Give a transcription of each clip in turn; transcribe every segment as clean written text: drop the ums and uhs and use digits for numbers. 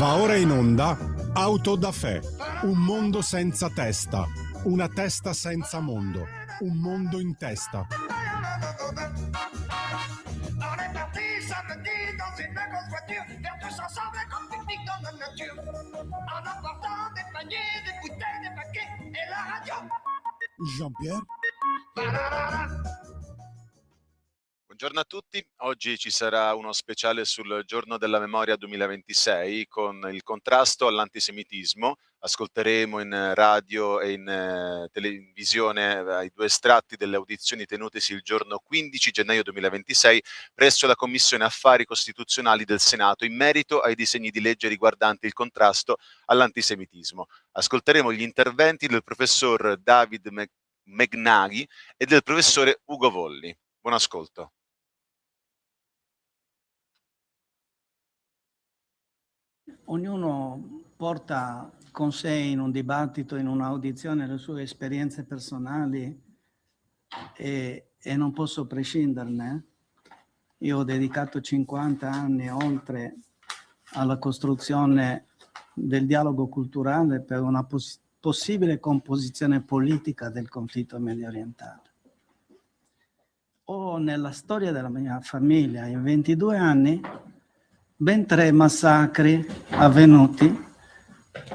Va ora in onda Auto da Fè, un mondo senza testa, una testa senza mondo, un mondo in testa. Jean-Pierre? Buongiorno a tutti, oggi ci sarà uno speciale sul Giorno della Memoria 2026 con il contrasto all'antisemitismo. Ascolteremo in radio e in televisione i due estratti delle audizioni tenutesi il giorno 15 gennaio 2026 presso la Commissione Affari Costituzionali del Senato in merito ai disegni di legge riguardanti il contrasto all'antisemitismo. Ascolteremo gli interventi del professor David Megnaghi e del professore Ugo Volli. Buon ascolto. Ognuno porta con sé in un dibattito, in un'audizione, le sue esperienze personali e non posso prescinderne. Io ho dedicato 50 anni e oltre alla costruzione del dialogo culturale per una possibile composizione politica del conflitto medio orientale. Ho nella storia della mia famiglia, in 22 anni, ben 3 massacri avvenuti,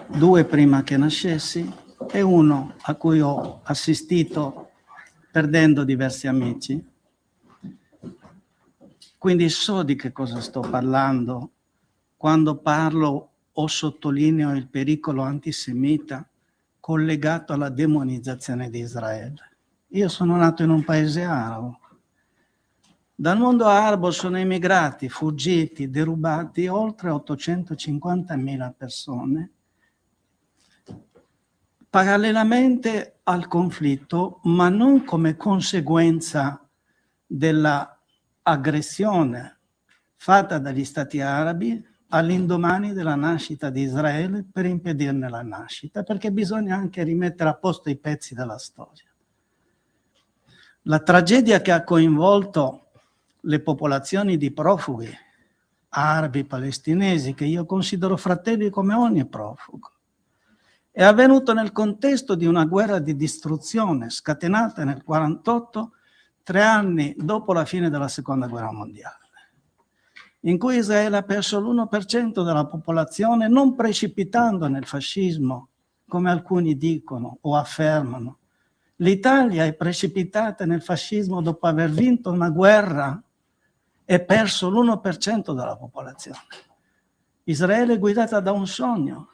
2 prima che nascessi e 1 a cui ho assistito perdendo diversi amici. Quindi so di che cosa sto parlando quando parlo o sottolineo il pericolo antisemita collegato alla demonizzazione di Israele. Io sono nato in un paese arabo. Dal mondo arabo sono emigrati, fuggiti, derubati oltre 850.000 persone, parallelamente al conflitto, ma non come conseguenza della aggressione fatta dagli stati arabi all'indomani della nascita di Israele per impedirne la nascita, perché bisogna anche rimettere a posto i pezzi della storia. La tragedia che ha coinvolto le popolazioni di profughi, arabi, palestinesi, che io considero fratelli come ogni profugo, è avvenuto nel contesto di una guerra di distruzione scatenata nel 1948, 3 anni dopo la fine della Seconda Guerra Mondiale, in cui Israele ha perso l'1% della popolazione, non precipitando nel fascismo, come alcuni dicono o affermano. L'Italia è precipitata nel fascismo dopo aver vinto una guerra e perso l'1% della popolazione. Israele, guidata da un sogno,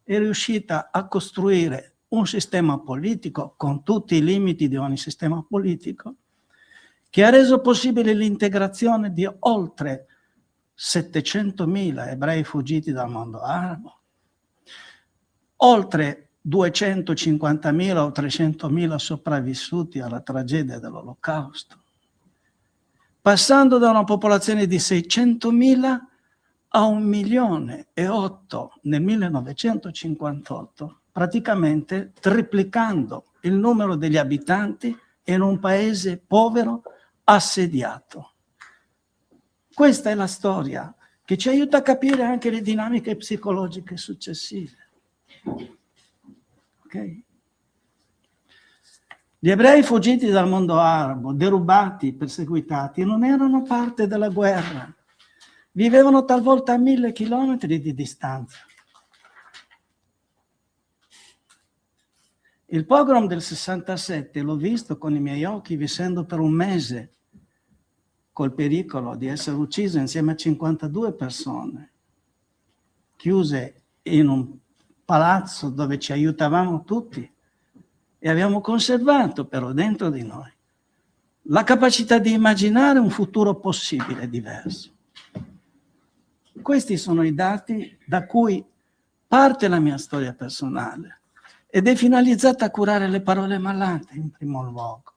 è riuscita a costruire un sistema politico, con tutti i limiti di ogni sistema politico, che ha reso possibile l'integrazione di oltre 700.000 ebrei fuggiti dal mondo arabo, oltre 250.000 o 300.000 sopravvissuti alla tragedia dell'Olocausto, passando da una popolazione di 600.000 a 1,8 milioni nel 1958, praticamente triplicando il numero degli abitanti in un paese povero, assediato. Questa è la storia che ci aiuta a capire anche le dinamiche psicologiche successive. Okay? Gli ebrei fuggiti dal mondo arabo, derubati, perseguitati, non erano parte della guerra. Vivevano talvolta a 1.000 chilometri di distanza. Il pogrom del 67 l'ho visto con i miei occhi vivendo per un mese, col pericolo di essere ucciso insieme a 52 persone, chiuse in un palazzo dove ci aiutavamo tutti. E abbiamo conservato però dentro di noi la capacità di immaginare un futuro possibile diverso. Questi sono i dati da cui parte la mia storia personale ed è finalizzata a curare le parole malate in primo luogo.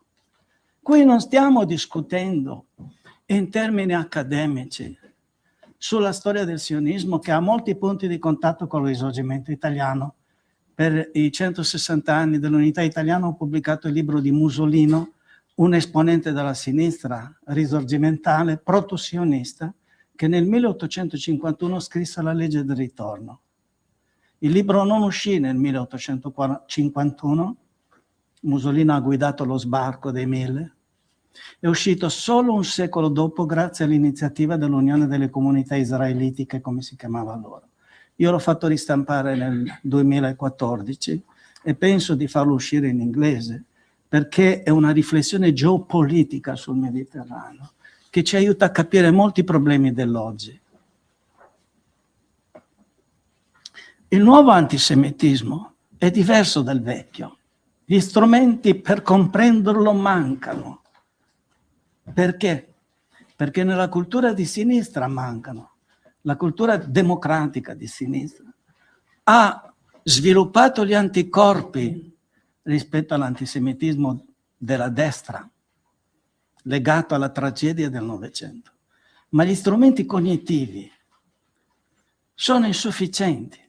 Qui non stiamo discutendo in termini accademici sulla storia del sionismo, che ha molti punti di contatto con il Risorgimento italiano. Per i 160 anni dell'Unità Italiana ho pubblicato il libro di Musolino, un esponente della sinistra risorgimentale, proto-sionista, che nel 1851 scrisse la legge del ritorno. Il libro non uscì nel 1851, Mussolini ha guidato lo sbarco dei 1000, è uscito solo un secolo dopo grazie all'iniziativa dell'Unione delle Comunità Israelitiche, come si chiamava allora. Io l'ho fatto ristampare nel 2014 e penso di farlo uscire in inglese, perché è una riflessione geopolitica sul Mediterraneo che ci aiuta a capire molti problemi dell'oggi. Il nuovo antisemitismo è diverso dal vecchio. Gli strumenti per comprenderlo mancano. Perché? Perché nella cultura di sinistra mancano. La cultura democratica di sinistra ha sviluppato gli anticorpi rispetto all'antisemitismo della destra, legato alla tragedia del Novecento. Ma gli strumenti cognitivi sono insufficienti,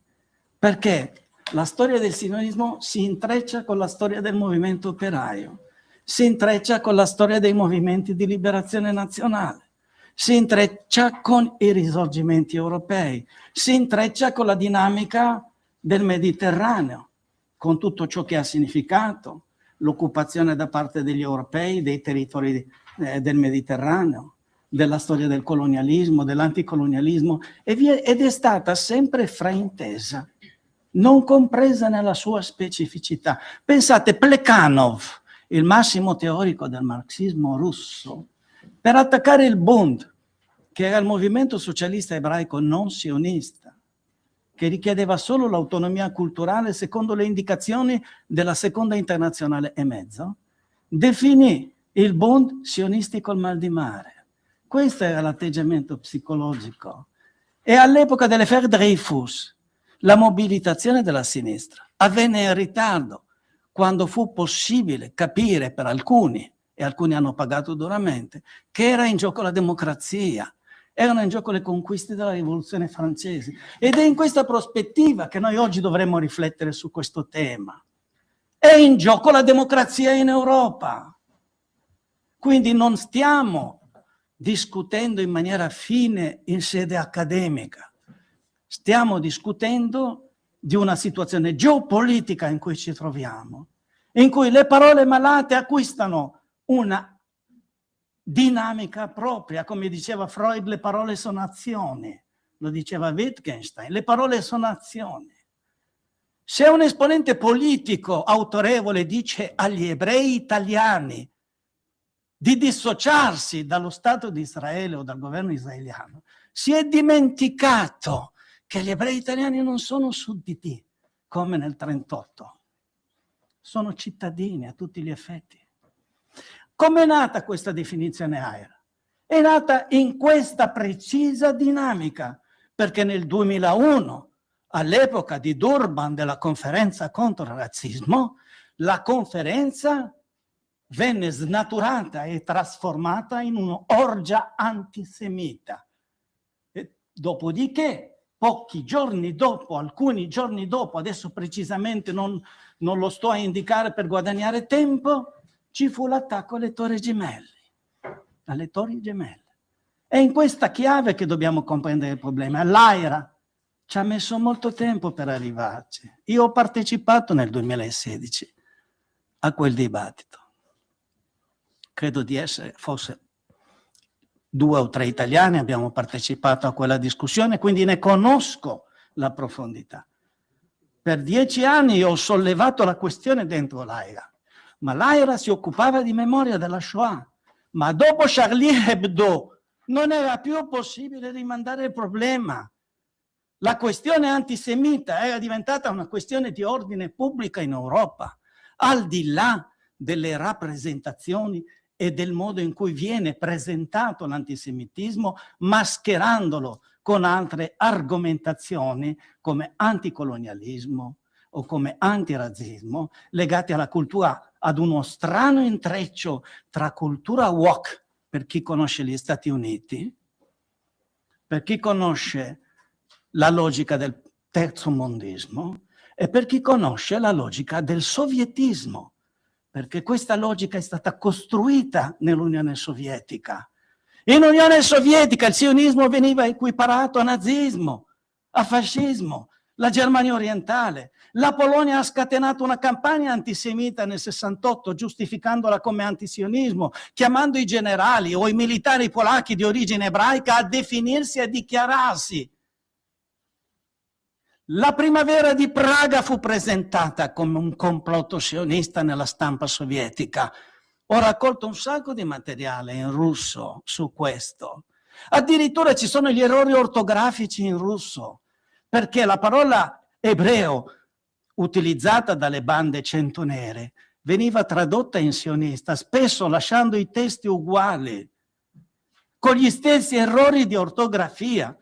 perché la storia del sionismo si intreccia con la storia del movimento operaio, si intreccia con la storia dei movimenti di liberazione nazionale, si intreccia con i risorgimenti europei, si intreccia con la dinamica del Mediterraneo, con tutto ciò che ha significato l'occupazione da parte degli europei dei territori del Mediterraneo, della storia del colonialismo, dell'anticolonialismo, ed è stata sempre fraintesa, non compresa nella sua specificità. Pensate, Plekhanov, il massimo teorico del marxismo russo, per attaccare il Bund, che era il movimento socialista ebraico non sionista, che richiedeva solo l'autonomia culturale secondo le indicazioni della Seconda Internazionale e mezzo, definì il Bund sionisti col mal di mare. Questo era l'atteggiamento psicologico. E all'epoca dell'affaire Dreyfus, la mobilitazione della sinistra avvenne in ritardo, quando fu possibile capire per alcuni, e alcuni hanno pagato duramente, che era in gioco la democrazia, erano in gioco le conquiste della rivoluzione francese. Ed è in questa prospettiva che noi oggi dovremmo riflettere su questo tema. È in gioco la democrazia in Europa. Quindi non stiamo discutendo in maniera fine in sede accademica, stiamo discutendo di una situazione geopolitica in cui ci troviamo, in cui le parole malate acquistano una dinamica propria. Come diceva Freud, le parole sono azioni, lo diceva Wittgenstein, le parole sono azioni. Se un esponente politico autorevole dice agli ebrei italiani di dissociarsi dallo Stato di Israele o dal governo israeliano, si è dimenticato che gli ebrei italiani non sono sudditi come nel 1938, sono cittadini a tutti gli effetti. Come è nata questa definizione AIRA? È nata in questa precisa dinamica, perché nel 2001, all'epoca di Durban, della conferenza contro il razzismo, la conferenza venne snaturata e trasformata in un'orgia antisemita. E dopodiché, pochi giorni dopo, alcuni giorni dopo, adesso precisamente non lo sto a indicare per guadagnare tempo, ci fu l'attacco alle Torri Gemelle. Alle Torri Gemelle. È in questa chiave che dobbiamo comprendere il problema. L'AIRA ci ha messo molto tempo per arrivarci. Io ho partecipato nel 2016 a quel dibattito. Credo di essere, forse 2 o 3 italiani abbiamo partecipato a quella discussione, quindi ne conosco la profondità. Per 10 anni ho sollevato la questione dentro l'AIRA, ma l'AIRA si occupava di memoria della Shoah. Ma dopo Charlie Hebdo non era più possibile rimandare il problema. La questione antisemita era diventata una questione di ordine pubblico in Europa, al di là delle rappresentazioni e del modo in cui viene presentato l'antisemitismo, mascherandolo con altre argomentazioni come anticolonialismo o come antirazzismo, legate alla cultura, ad uno strano intreccio tra cultura woke, per chi conosce gli Stati Uniti, per chi conosce la logica del terzo mondismo e per chi conosce la logica del sovietismo, perché questa logica è stata costruita nell'Unione Sovietica In Unione Sovietica il sionismo veniva equiparato a nazismo, a fascismo, la Germania orientale. La Polonia ha scatenato una campagna antisemita nel 68, giustificandola come antisionismo, chiamando i generali o i militari polacchi di origine ebraica a definirsi e a dichiararsi. La primavera di Praga fu presentata come un complotto sionista nella stampa sovietica. Ho raccolto un sacco di materiale in russo su questo. Addirittura ci sono gli errori ortografici in russo, perché la parola ebreo utilizzata dalle bande centonere veniva tradotta in sionista, spesso lasciando i testi uguali, con gli stessi errori di ortografia.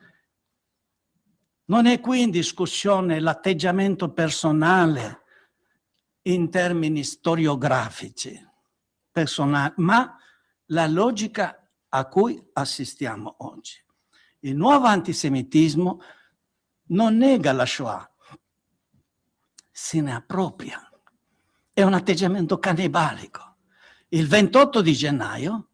Non è qui in discussione l'atteggiamento personale in termini storiografici, ma la logica a cui assistiamo oggi. Il nuovo antisemitismo non nega la Shoah, se ne appropria. È un atteggiamento cannibalico. Il 28 di gennaio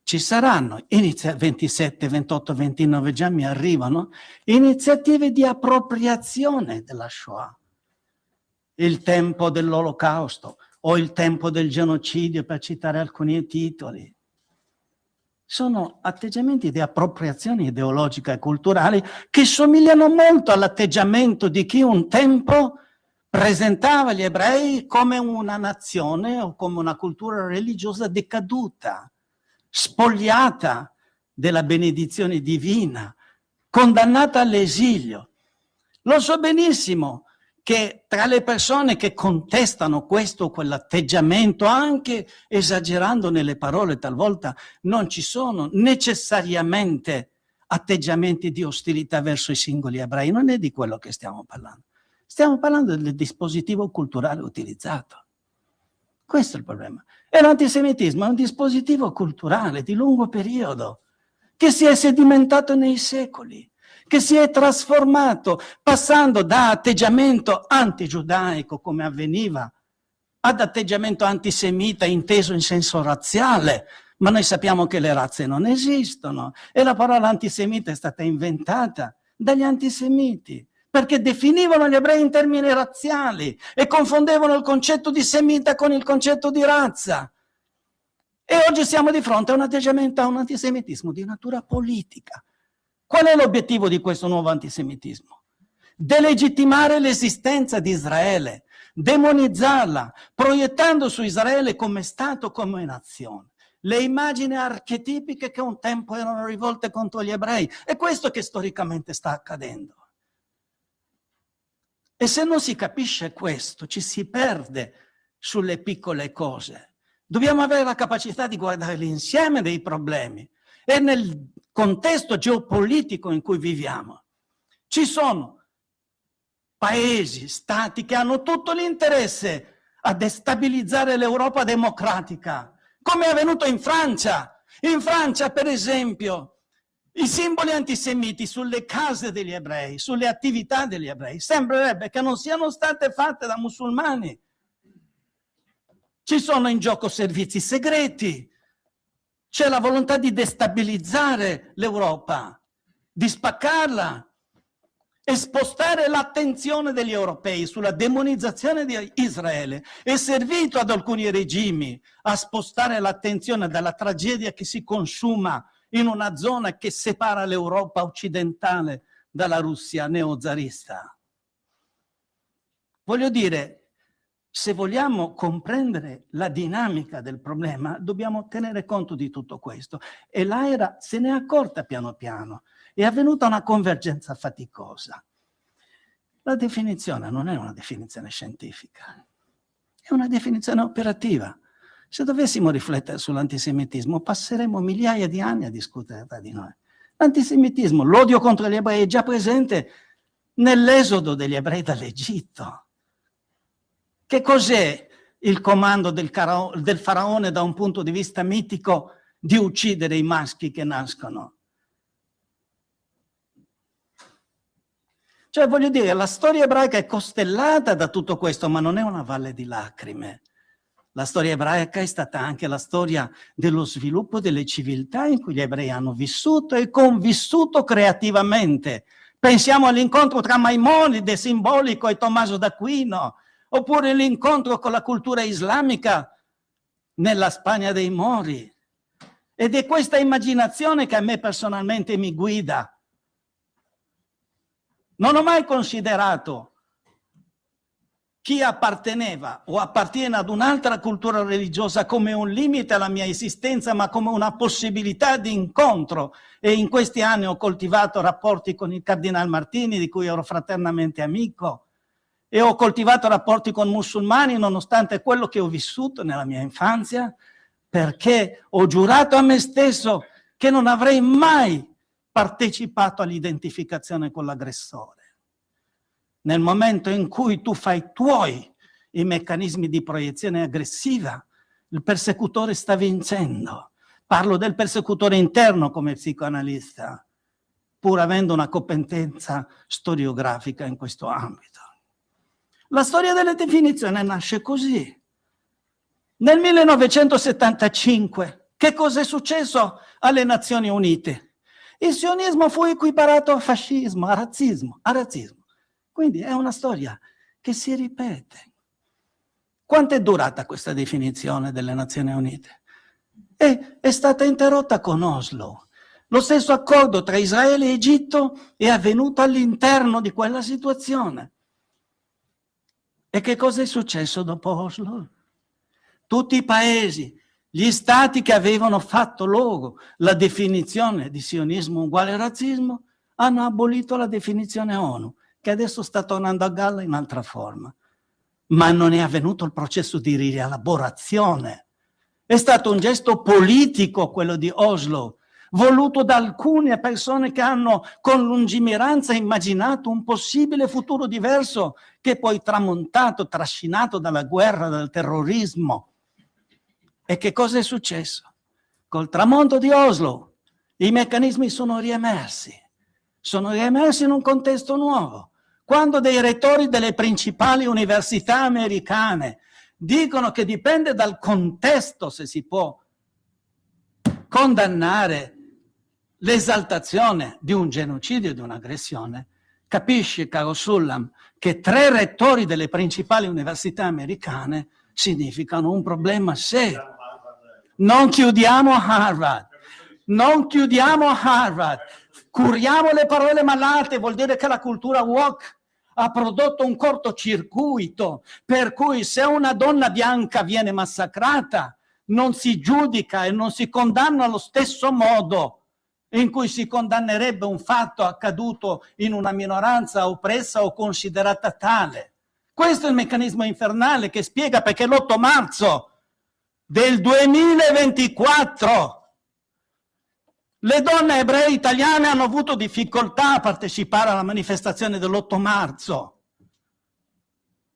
ci saranno, 27, 28, 29, già mi arrivano, iniziative di appropriazione della Shoah. Il tempo dell'Olocausto o il tempo del genocidio, per citare alcuni titoli. Sono atteggiamenti di appropriazione ideologica e culturale che somigliano molto all'atteggiamento di chi un tempo presentava gli ebrei come una nazione o come una cultura religiosa decaduta, spogliata della benedizione divina, condannata all'esilio. Lo so benissimo che tra le persone che contestano questo o quell'atteggiamento, anche esagerando nelle parole talvolta, non ci sono necessariamente atteggiamenti di ostilità verso i singoli ebrei. Non è di quello che stiamo parlando. Stiamo parlando del dispositivo culturale utilizzato. Questo è il problema. E l'antisemitismo è un dispositivo culturale di lungo periodo che si è sedimentato nei secoli, che si è trasformato, passando da atteggiamento antigiudaico, come avveniva, ad atteggiamento antisemita inteso in senso razziale. Ma noi sappiamo che le razze non esistono e la parola antisemita è stata inventata dagli antisemiti, perché definivano gli ebrei in termini razziali e confondevano il concetto di semita con il concetto di razza. E oggi siamo di fronte a un atteggiamento, a un antisemitismo di natura politica. Qual è l'obiettivo di questo nuovo antisemitismo? Delegittimare l'esistenza di Israele, demonizzarla, proiettando su Israele come Stato, come nazione. Le immagini archetipiche che un tempo erano rivolte contro gli ebrei. È questo che storicamente sta accadendo. E se non si capisce questo, ci si perde sulle piccole cose. Dobbiamo avere la capacità di guardare l'insieme dei problemi. E nel contesto geopolitico in cui viviamo ci sono paesi, stati che hanno tutto l'interesse a destabilizzare l'Europa democratica, come è avvenuto in Francia. In Francia, per esempio, i simboli antisemiti sulle case degli ebrei, sulle attività degli ebrei, sembrerebbe che non siano state fatte da musulmani. Ci sono in gioco servizi segreti, c'è la volontà di destabilizzare l'Europa, di spaccarla e spostare l'attenzione degli europei sulla demonizzazione di Israele. È servito ad alcuni regimi a spostare l'attenzione dalla tragedia che si consuma in una zona che separa l'Europa occidentale dalla Russia neozarista. Voglio dire, se vogliamo comprendere la dinamica del problema, dobbiamo tenere conto di tutto questo. E l'AERA se ne è accorta piano piano. È avvenuta una convergenza faticosa. La definizione non è una definizione scientifica, è una definizione operativa. Se dovessimo riflettere sull'antisemitismo, passeremo migliaia di anni a discutere tra di noi. L'antisemitismo, l'odio contro gli ebrei è già presente nell'esodo degli ebrei dall'Egitto. Che cos'è il comando del faraone da un punto di vista mitico di uccidere i maschi che nascono? Cioè, voglio dire, la storia ebraica è costellata da tutto questo, ma non è una valle di lacrime. La storia ebraica è stata anche la storia dello sviluppo delle civiltà in cui gli ebrei hanno vissuto e convissuto creativamente. Pensiamo all'incontro tra Maimonide, simbolico, e Tommaso d'Aquino, oppure l'incontro con la cultura islamica nella Spagna dei Mori. Ed è questa immaginazione che a me personalmente mi guida. Non ho mai considerato chi apparteneva o appartiene ad un'altra cultura religiosa come un limite alla mia esistenza, ma come una possibilità di incontro. E in questi anni ho coltivato rapporti con il Cardinal Martini, di cui ero fraternamente amico, e ho coltivato rapporti con musulmani nonostante quello che ho vissuto nella mia infanzia, perché ho giurato a me stesso che non avrei mai partecipato all'identificazione con l'aggressore. Nel momento in cui tu fai tuoi i meccanismi di proiezione aggressiva, il persecutore sta vincendo. Parlo del persecutore interno come psicoanalista, pur avendo una competenza storiografica in questo ambito. La storia delle definizioni nasce così. Nel 1975, che cosa è successo alle Nazioni Unite? Il sionismo fu equiparato a fascismo, a razzismo. Quindi è una storia che si ripete. Quanto è durata questa definizione delle Nazioni Unite? È stata interrotta con Oslo. Lo stesso accordo tra Israele e Egitto è avvenuto all'interno di quella situazione. E che cosa è successo dopo Oslo? Tutti i paesi, gli stati che avevano fatto loro la definizione di sionismo uguale razzismo, hanno abolito la definizione ONU, che adesso sta tornando a galla in altra forma. Ma non è avvenuto il processo di rielaborazione. È stato un gesto politico quello di Oslo, voluto da alcune persone che hanno con lungimiranza immaginato un possibile futuro diverso, che poi tramontato, trascinato dalla guerra, dal terrorismo. E che cosa è successo? Col tramonto di Oslo i meccanismi sono riemersi in un contesto nuovo. Quando dei rettori delle principali università americane dicono che dipende dal contesto se si può condannare l'esaltazione di un genocidio, di un'aggressione, capisci, caro Sullam, che 3 rettori delle principali università americane significano un problema serio. Non chiudiamo Harvard, curiamo le parole malate, vuol dire che la cultura woke ha prodotto un cortocircuito, per cui se una donna bianca viene massacrata non si giudica e non si condanna allo stesso modo in cui si condannerebbe un fatto accaduto in una minoranza oppressa o considerata tale. Questo è il meccanismo infernale che spiega perché l'8 marzo del 2024 le donne ebree italiane hanno avuto difficoltà a partecipare alla manifestazione dell'8 marzo.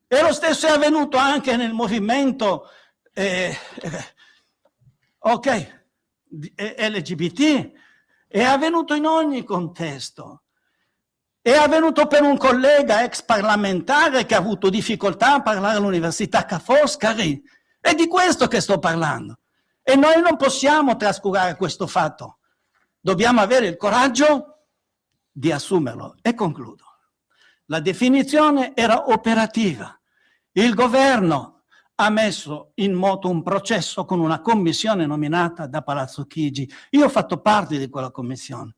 E lo stesso è avvenuto anche nel movimento LGBT, è avvenuto in ogni contesto. È avvenuto per un collega ex parlamentare che ha avuto difficoltà a parlare all'Università Ca' Foscari. È di questo che sto parlando. E noi non possiamo trascurare questo fatto. Dobbiamo avere il coraggio di assumerlo. E concludo. La definizione era operativa. Il governo ha messo in moto un processo con una commissione nominata da Palazzo Chigi. Io ho fatto parte di quella commissione.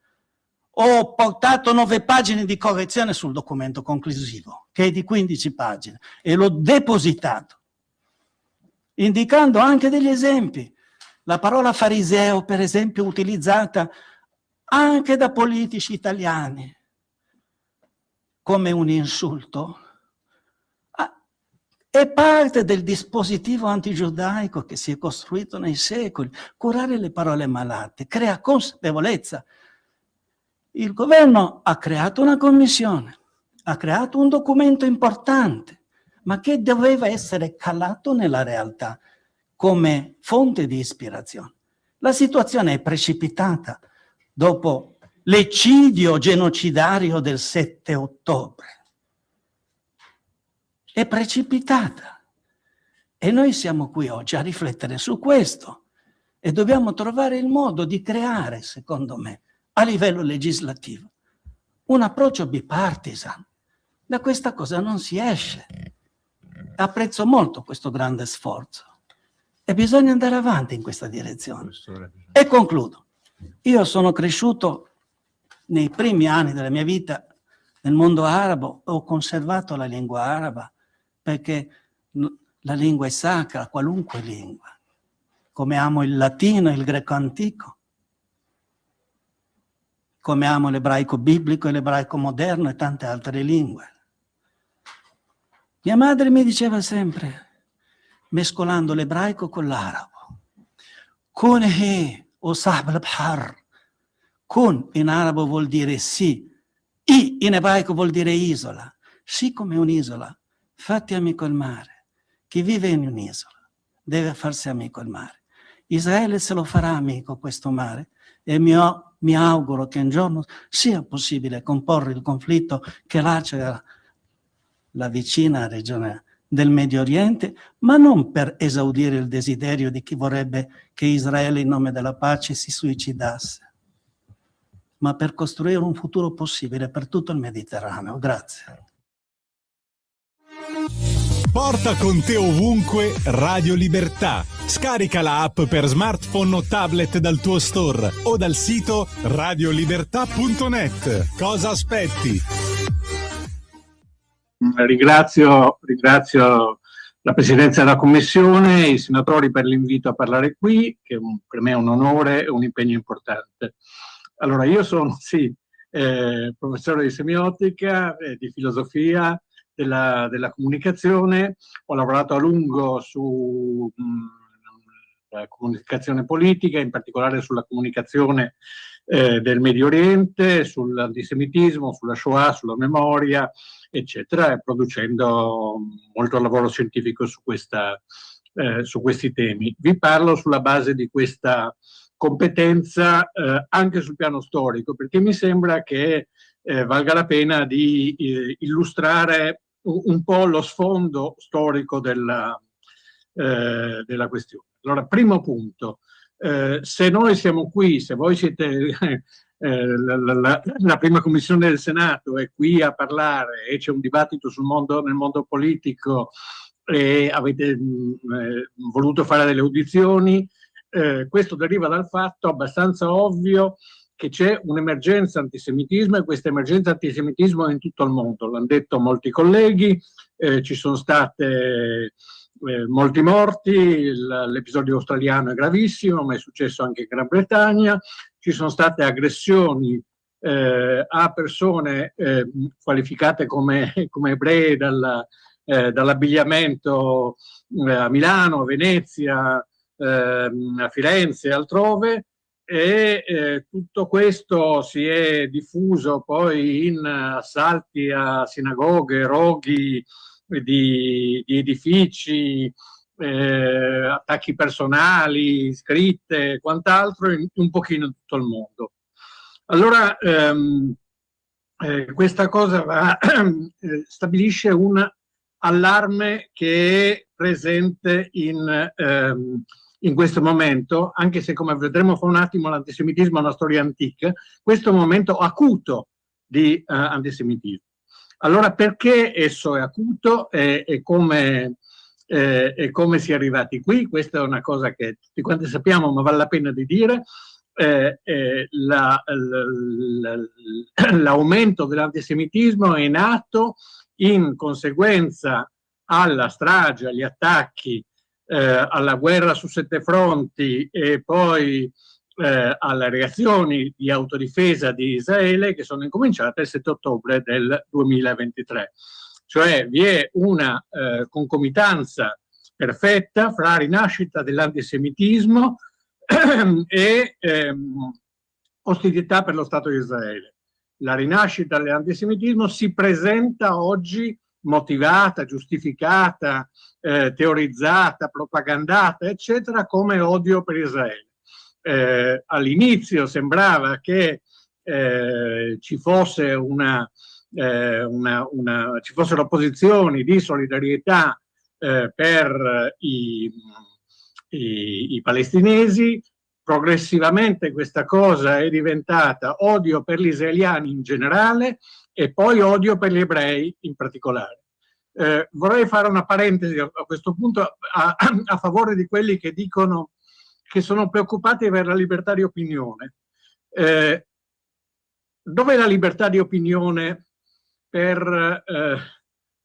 Ho portato 9 pagine di correzione sul documento conclusivo, che è di 15 pagine, e l'ho depositato, indicando anche degli esempi. La parola fariseo, per esempio, utilizzata anche da politici italiani come un insulto, è parte del dispositivo antigiudaico che si è costruito nei secoli. Curare le parole malate crea consapevolezza. Il governo ha creato una commissione, ha creato un documento importante, ma che doveva essere calato nella realtà come fonte di ispirazione. La situazione è precipitata dopo l'eccidio genocidario del 7 ottobre. È precipitata. E noi siamo qui oggi a riflettere su questo e dobbiamo trovare il modo di creare, secondo me, a livello legislativo, un approccio bipartisan. Da questa cosa non si esce. Apprezzo molto questo grande sforzo e bisogna andare avanti in questa direzione. E concludo. Io sono cresciuto nei primi anni della mia vita nel mondo arabo, ho conservato la lingua araba perché la lingua è sacra, qualunque lingua, come amo il latino e il greco antico, come amo l'ebraico biblico e l'ebraico moderno e tante altre lingue. Mia madre mi diceva sempre, mescolando l'ebraico con l'arabo, kun he o sahb al-bahar. Kun in arabo vuol dire sì, i in ebraico vuol dire isola. Sì come un'isola, fatti amico il mare. Chi vive in un'isola deve farsi amico il mare. Israele se lo farà amico questo mare e mi auguro che un giorno sia possibile comporre il conflitto che lacera la vicina regione del Medio Oriente, ma non per esaudire il desiderio di chi vorrebbe che Israele in nome della pace si suicidasse, ma per costruire un futuro possibile per tutto il Mediterraneo. Grazie. Porta con te ovunque Radio Libertà. Scarica la app per smartphone o tablet dal tuo store o dal sito radiolibertà.net. Cosa aspetti? Ringrazio la Presidenza della Commissione e i senatori per l'invito a parlare qui, che per me è un onore e un impegno importante. Allora, io sono, professore di semiotica, di filosofia della comunicazione, ho lavorato a lungo su la comunicazione politica, in particolare sulla comunicazione del Medio Oriente, sull'antisemitismo, sulla Shoah, sulla memoria, eccetera, e producendo molto lavoro scientifico su questi temi. Vi parlo sulla base di questa competenza anche sul piano storico, perché mi sembra che valga la pena di illustrare un po' lo sfondo storico della questione. Allora, primo punto, se noi siamo qui, se voi siete la prima commissione del Senato è qui a parlare e c'è un dibattito nel mondo politico e avete voluto fare delle audizioni, questo deriva dal fatto abbastanza ovvio che c'è un'emergenza antisemitismo e questa emergenza antisemitismo è in tutto il mondo, l'hanno detto molti colleghi, ci sono state molti morti, l'episodio australiano è gravissimo, ma è successo anche in Gran Bretagna, ci sono state aggressioni a persone qualificate come ebrei dall'abbigliamento a Milano, a Venezia, a Firenze e altrove, e tutto questo si è diffuso poi in assalti a sinagoghe, roghi di edifici, attacchi personali, scritte e quant'altro un pochino in tutto il mondo. Allora questa cosa stabilisce un allarme che è presente in questo momento, anche se come vedremo fra un attimo l'antisemitismo è una storia antica, questo momento acuto di antisemitismo. Allora perché esso è acuto e come si è arrivati qui? Questa è una cosa che tutti quanti sappiamo, ma vale la pena di dire. L'aumento dell'antisemitismo è nato in conseguenza alla strage, agli attacchi, alla guerra su 7 fronti e poi alle reazioni di autodifesa di Israele che sono incominciate il 7 ottobre del 2023. Cioè vi è una concomitanza perfetta fra rinascita dell'antisemitismo e ostilità per lo Stato di Israele. La rinascita dell'antisemitismo si presenta oggi motivata, giustificata, teorizzata, propagandata, eccetera, come odio per Israele. All'inizio sembrava che ci fossero posizioni di solidarietà per i palestinesi. Progressivamente questa cosa è diventata odio per gli israeliani in generale e poi odio per gli ebrei in particolare. Vorrei fare una parentesi a questo punto a favore di quelli che dicono che sono preoccupati per la libertà di opinione. Dov'è la libertà di opinione per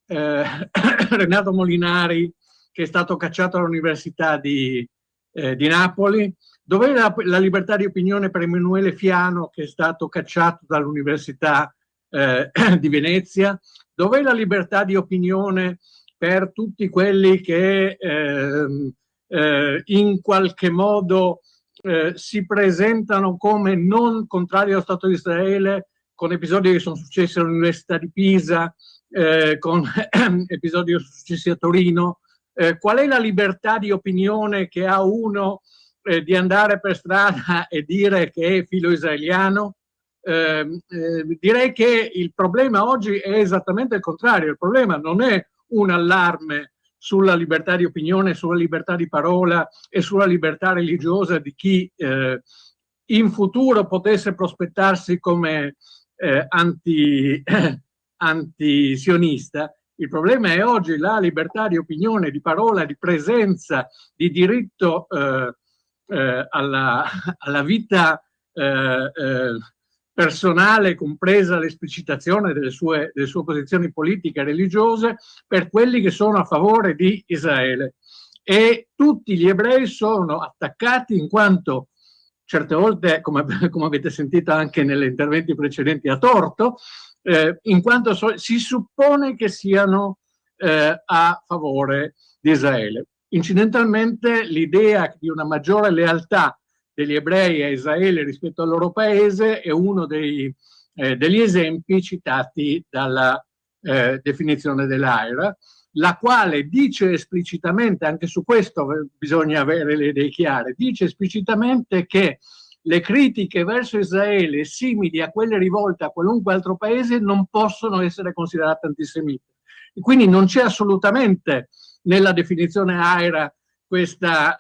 Renato Molinari, che è stato cacciato all'Università di Napoli? Dov'è la libertà di opinione per Emanuele Fiano, che è stato cacciato dall'Università di Venezia? Dov'è la libertà di opinione per tutti quelli che in qualche modo si presentano come non contrari allo Stato di Israele, con episodi che sono successi all'Università di Pisa, con episodi che sono successi a Torino? Qual è la libertà di opinione che ha uno di andare per strada e dire che è filo israeliano? Direi che il problema oggi è esattamente il contrario. Il problema non è un allarme sulla libertà di opinione, sulla libertà di parola e sulla libertà religiosa di chi in futuro potesse prospettarsi come anti-sionista. Il problema è oggi la libertà di opinione, di parola, di presenza, di diritto alla vita personale, compresa l'esplicitazione delle sue posizioni politiche e religiose, per quelli che sono a favore di Israele. E tutti gli ebrei sono attaccati in quanto, certe volte, come avete sentito anche negli interventi precedenti, a torto, in quanto si suppone che siano a favore di Israele. Incidentalmente, l'idea di una maggiore lealtà degli ebrei a Israele rispetto al loro paese è uno degli esempi citati dalla definizione dell'AIRA, la quale dice esplicitamente, anche su questo bisogna avere le idee chiare, dice esplicitamente che le critiche verso Israele, simili a quelle rivolte a qualunque altro paese, non possono essere considerate antisemite. E quindi non c'è assolutamente nella definizione AIRA questa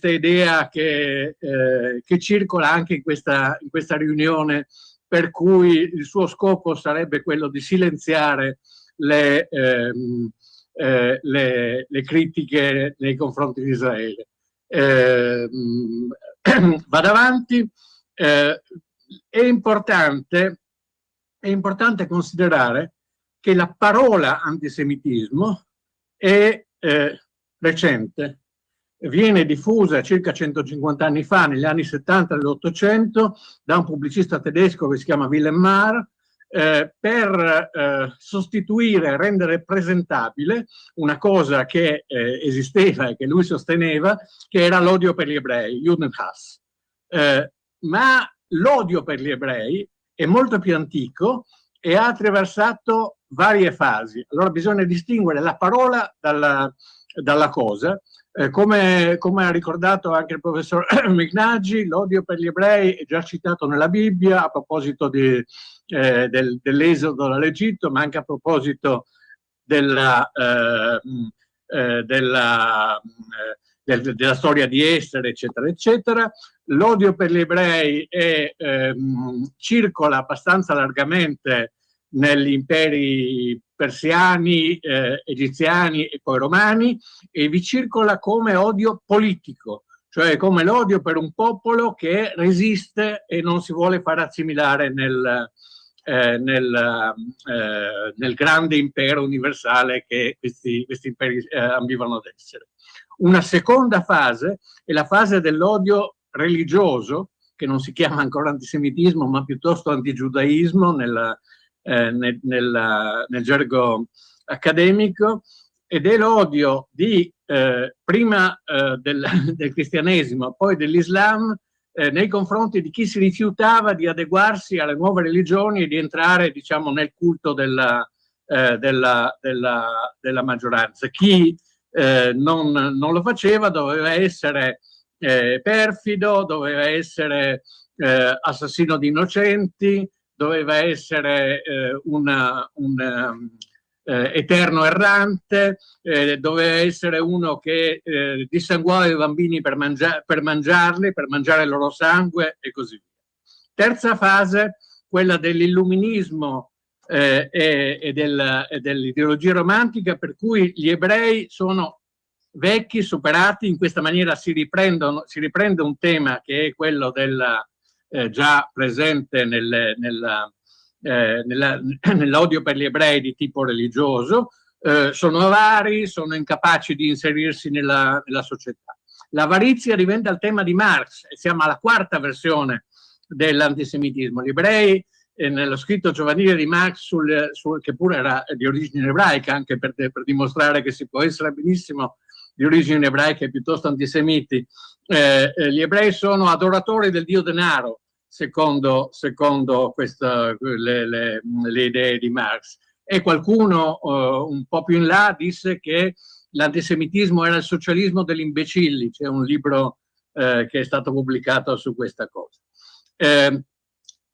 idea che circola anche in questa riunione, per cui il suo scopo sarebbe quello di silenziare le critiche nei confronti di Israele. Vado avanti. È importante considerare che la parola antisemitismo è recente, viene diffusa circa 150 anni fa, negli anni 70 dell'Ottocento, da un pubblicista tedesco che si chiama Wilhelm Marr, per sostituire, rendere presentabile una cosa che esisteva e che lui sosteneva, che era l'odio per gli ebrei, Judenhass. Ma l'odio per gli ebrei è molto più antico e ha attraversato varie fasi. Allora bisogna distinguere la parola dalla cosa. Come ha ricordato anche il professor Mignaggi, l'odio per gli ebrei è già citato nella Bibbia a proposito dell'esodo dall'Egitto, ma anche a proposito della storia di Estere, eccetera, eccetera. L'odio per gli ebrei circola abbastanza largamente negli imperi persiani, egiziani e poi romani, e vi circola come odio politico, cioè come l'odio per un popolo che resiste e non si vuole far assimilare nel grande impero universale che questi imperi ambivano ad essere. Una seconda fase è la fase dell'odio religioso, che non si chiama ancora antisemitismo, ma piuttosto antigiudaismo nel gergo accademico, ed è l'odio prima del cristianesimo, poi dell'Islam, nei confronti di chi si rifiutava di adeguarsi alle nuove religioni e di entrare, diciamo, nel culto della maggioranza. Chi non lo faceva doveva essere perfido, doveva essere assassino di innocenti, doveva essere eterno errante, doveva essere uno che dissanguava i bambini per mangiarli, per mangiare il loro sangue e così via. Terza fase, quella dell'illuminismo e dell'ideologia romantica, per cui gli ebrei sono vecchi, superati. In questa maniera si riprende un tema che è quello già presente nell'odio per gli ebrei di tipo religioso. Sono avari, sono incapaci di inserirsi nella società. L'avarizia diventa il tema di Marx e siamo alla quarta versione dell'antisemitismo. Gli ebrei, nello scritto giovanile di Marx, che pure era di origine ebraica, anche per dimostrare che si può essere benissimo di origine ebraica e piuttosto antisemiti, gli ebrei sono adoratori del dio denaro, secondo le idee di Marx. E qualcuno un po' più in là disse che l'antisemitismo era il socialismo degli imbecilli. C'è un libro che è stato pubblicato su questa cosa.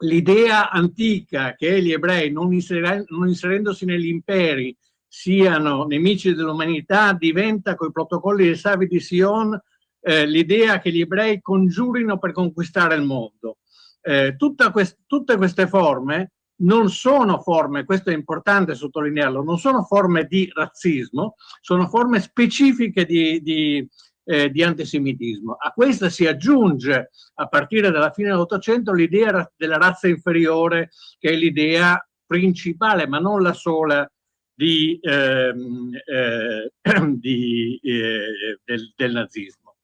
L'idea antica che gli ebrei, non inserendosi negli imperi, siano nemici dell'umanità, diventa con i protocolli dei Savi di Sion l'idea che gli ebrei congiurino per conquistare il mondo. Tutte queste forme non sono forme, questo è importante sottolinearlo, non sono forme di razzismo, sono forme specifiche di antisemitismo. A questa si aggiunge, a partire dalla fine dell'Ottocento, l'idea della razza inferiore, che è l'idea principale, ma non la sola, del nazismo.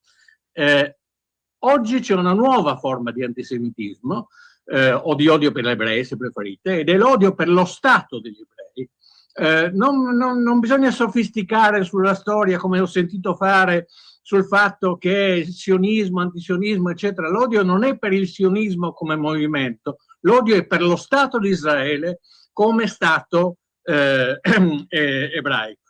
Oggi c'è una nuova forma di antisemitismo, o di odio per gli ebrei, se preferite, ed è l'odio per lo Stato degli ebrei. Non bisogna sofisticare sulla storia, come ho sentito fare, sul fatto che sionismo, antisionismo, eccetera. L'odio non è per il sionismo come movimento, l'odio è per lo Stato di Israele come Stato ebraico.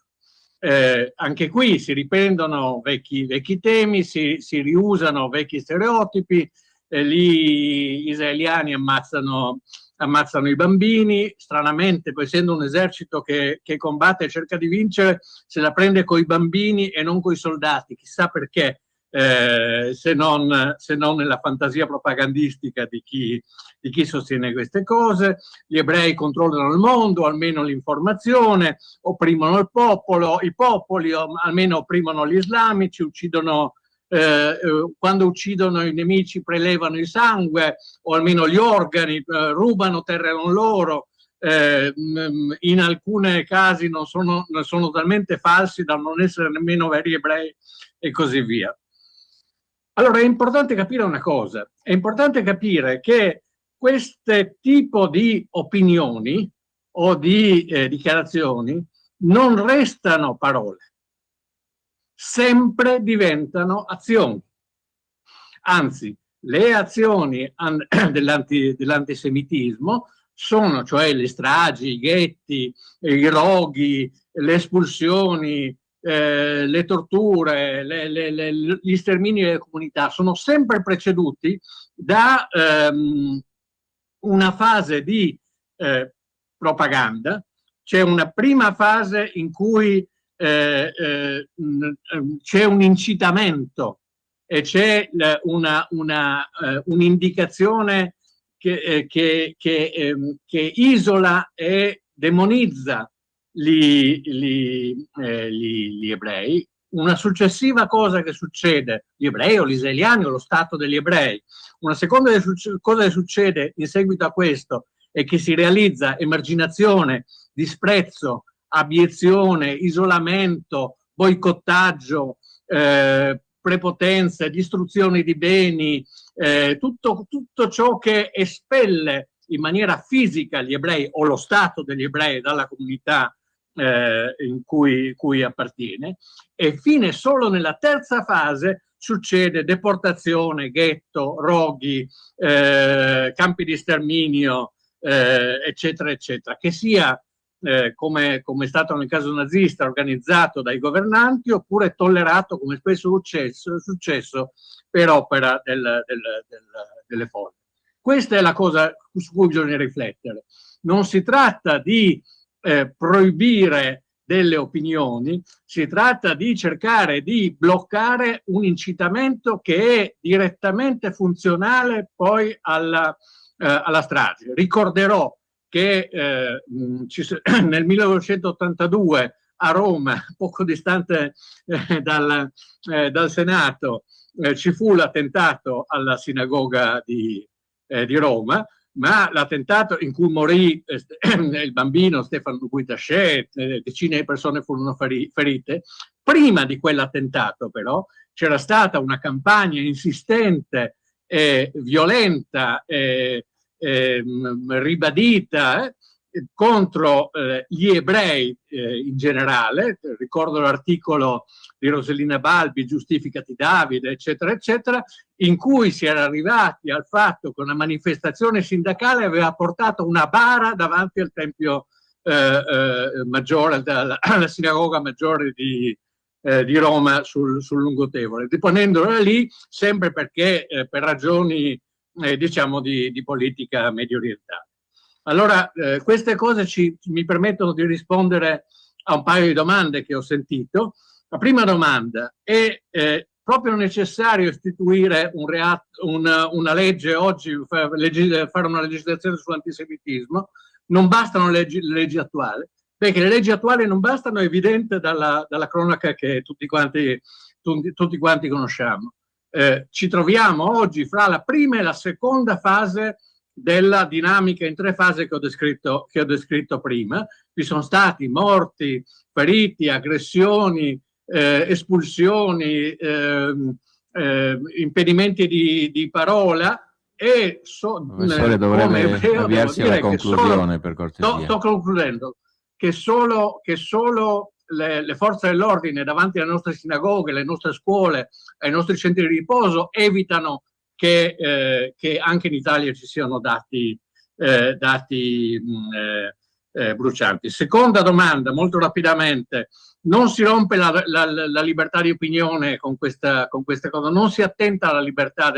Anche qui si riprendono vecchi temi, si riusano vecchi stereotipi. Lì gli israeliani ammazzano i bambini, stranamente, poi essendo un esercito che combatte e cerca di vincere, se la prende coi bambini e non coi soldati, chissà perché, se non nella fantasia propagandistica di chi sostiene queste cose. Gli ebrei controllano il mondo, almeno l'informazione, opprimono il popolo, i popoli, almeno opprimono gli islamici, uccidono. Quando uccidono i nemici prelevano il sangue o almeno gli organi, rubano terre non loro, in alcuni casi non sono talmente falsi da non essere nemmeno veri ebrei e così via. Allora è importante capire una cosa, è importante capire che questo tipo di opinioni o di dichiarazioni non restano parole, sempre diventano azioni. Anzi, le azioni dell'antisemitismo sono, cioè, le stragi, i ghetti, i roghi, le espulsioni, le torture, gli stermini delle comunità, sono sempre preceduti da una fase di propaganda. C'è una prima fase in cui c'è un incitamento e c'è un'indicazione che isola e demonizza gli ebrei. Una successiva cosa che succede, gli ebrei o gli israeliani o lo Stato degli ebrei, una seconda cosa che succede in seguito a questo è che si realizza emarginazione, disprezzo, abiezione, isolamento, boicottaggio, prepotenza, distruzione di beni, tutto ciò che espelle in maniera fisica gli ebrei o lo Stato degli ebrei dalla comunità in cui appartiene. E fine solo nella terza fase succede deportazione, ghetto, roghi, campi di sterminio, eccetera, eccetera, che sia come è stato nel caso nazista, organizzato dai governanti, oppure tollerato, come spesso è successo, per opera delle folle. Questa è la cosa su cui bisogna riflettere. Non si tratta di proibire delle opinioni, si tratta di cercare di bloccare un incitamento che è direttamente funzionale poi alla strage. Ricorderò che nel 1982 a Roma, poco distante dal Senato, ci fu l'attentato alla sinagoga di Roma, ma l'attentato in cui morì il bambino Stefano Guitasce, decine di persone furono ferite. Prima di quell'attentato però c'era stata una campagna insistente, violenta, ribadita contro gli ebrei in generale. Ricordo l'articolo di Rosellina Balbi, Giustificati Davide, eccetera, eccetera, in cui si era arrivati al fatto che una manifestazione sindacale aveva portato una bara davanti al Tempio maggiore, alla sinagoga maggiore di Roma sul Lungotevole, deponendola lì sempre perché per ragioni diciamo di politica medio orientale. Allora, queste cose mi permettono di rispondere a un paio di domande che ho sentito. La prima domanda: è proprio necessario istituire una legge oggi, fare una legislazione sull'antisemitismo? Non bastano le leggi attuali, perché le leggi attuali non bastano, è evidente dalla cronaca che tutti quanti conosciamo. Ci troviamo oggi fra la prima e la seconda fase della dinamica in tre fasi che ho descritto prima. Vi sono stati morti, feriti, aggressioni, espulsioni, impedimenti di parola, e professore dovrebbe avviarsi alla conclusione, per cortesia. Sto concludendo. Che solo le forze dell'ordine davanti alle nostre sinagoghe, alle nostre scuole, ai nostri centri di riposo evitano che anche in Italia ci siano dati brucianti. Seconda domanda, molto rapidamente: non si rompe la libertà di opinione con questa cosa? Non si attenta alla libertà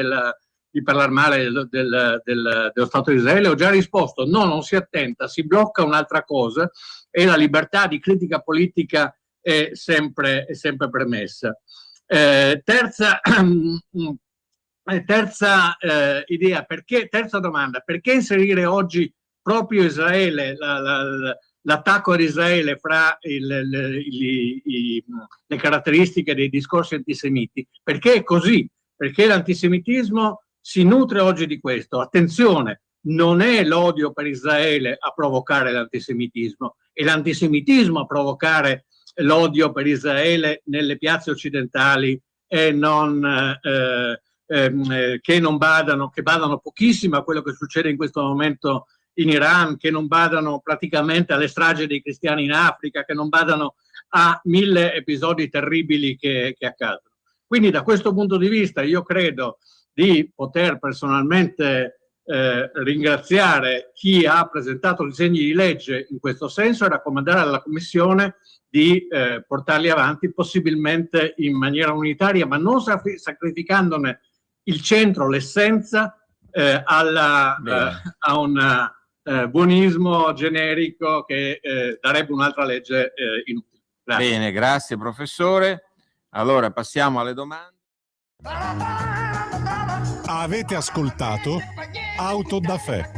di parlare male dello Stato di Israele? Ho già risposto: no, non si attenta, si blocca un'altra cosa, e la libertà di critica politica è sempre permessa. Terza idea, terza domanda: perché inserire oggi proprio Israele, l'attacco ad Israele fra le caratteristiche dei discorsi antisemiti? Perché è così, perché l'antisemitismo si nutre oggi di questo. Attenzione, non è l'odio per Israele a provocare l'antisemitismo, è l'antisemitismo a provocare l'odio per Israele nelle piazze occidentali, e che badano pochissimo a quello che succede in questo momento in Iran, che non badano praticamente alle stragi dei cristiani in Africa, che non badano a 1000 episodi terribili che accadono. Quindi da questo punto di vista io credo di poter personalmente ringraziare chi ha presentato disegni di legge in questo senso e raccomandare alla Commissione di portarli avanti possibilmente in maniera unitaria, ma non sacrificandone il centro, l'essenza, a un buonismo generico che darebbe un'altra legge inutile. Grazie. Bene, grazie professore. Allora passiamo alle domande. Avete ascoltato Auto da Fè.